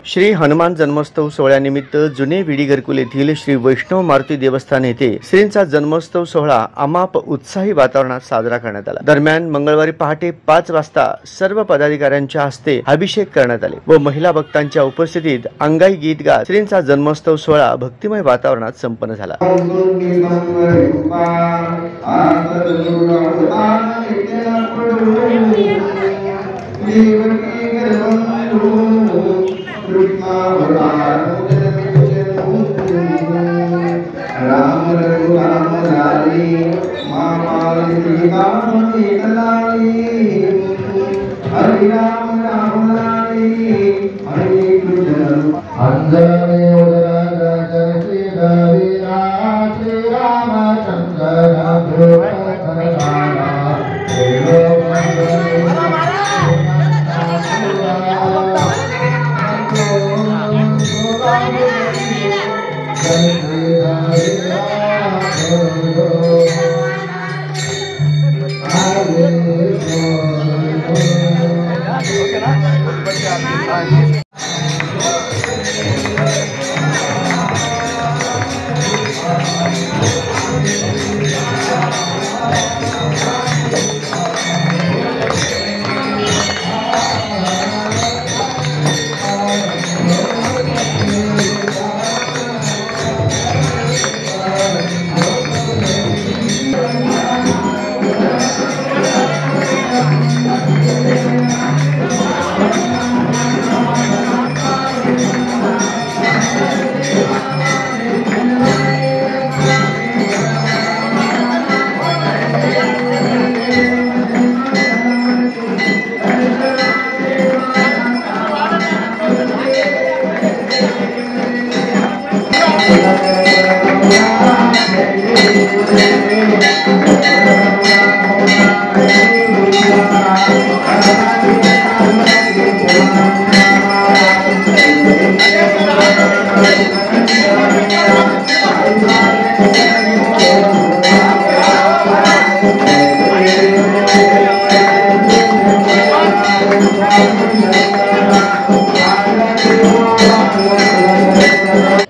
श्री हनुमान जन्मोत्सव सोहळ्यानिमित्त जुने विडी घरकुल येथील श्री वैष्णव मारुती देवस्थान येथे श्रींचा जन्मोत्सव सोहळा अमाप उत्साही वातावरणात साजरा करण्यात आला। दरम्यान मंगळवारी पहाटे 5 वाजता सर्व पदाधिकाऱ्यांच्या हस्ते अभिषेक करण्यात आले व महिला भक्तांच्या उपस्थितीत अंगाई गीत गात श्रींचा जन्मोत्सव सोहळा भक्तिमय वातावरणात संपन्न झाला।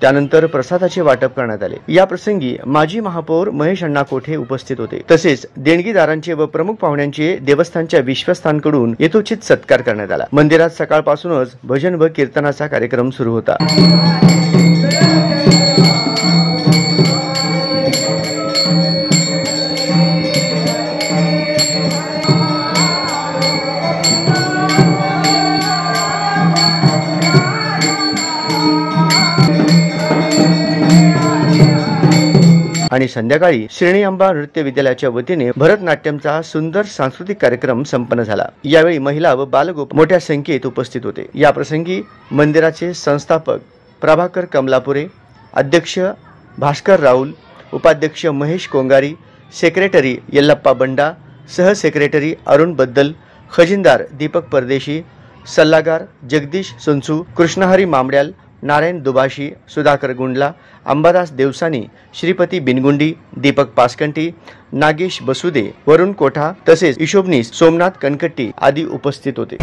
त्यानंतर प्रसादाचे वाटप करण्यात आले। या प्रसंगी माजी महापौर महेश अण्णा कोठे उपस्थित होते। तसेच देणगीदारांचे व प्रमुख पाहुण्यांचे देवस्थानच्या विश्वस्तांकडून यथोचित सत्कार करण्यात आला। मंदिरात सकाळपासूनच भजन व कीर्तनाचा कार्यक्रम सुरू होता। आणि संध्याकाळी श्रेणी अंबा नृत्य विद्यालयाच्या वतीने भरतनाट्यमचा सुंदर सांस्कृतिक कार्यक्रम संपन्न झाला। यावेळी महिला व बालगोपाळ मोठ्या संख्येत उपस्थित होते। या प्रसंगी मंदिराचे संस्थापक प्रभाकर कमलापुरे, अध्यक्ष भास्कर राहुल, उपाध्यक्ष महेश कोंगारी, सेक्रेटरी यल्लप्पा बंडा, सहसेक्रेटरी अरुण बद्दल, खजिनदार दीपक परदेशी, सल्लागार जगदीश सुनसू, कृष्णहरी मामड्याल, नारायण दुबाशी, सुधाकर गुंडला, अंबादास देवसानी, श्रीपती बिनगुंडी, दीपक पासकंटी, नागेश बसुदे, वरुण कोठा तसेच हिशोबनीस सोमनाथ कनकट्टी आदी उपस्थित होते।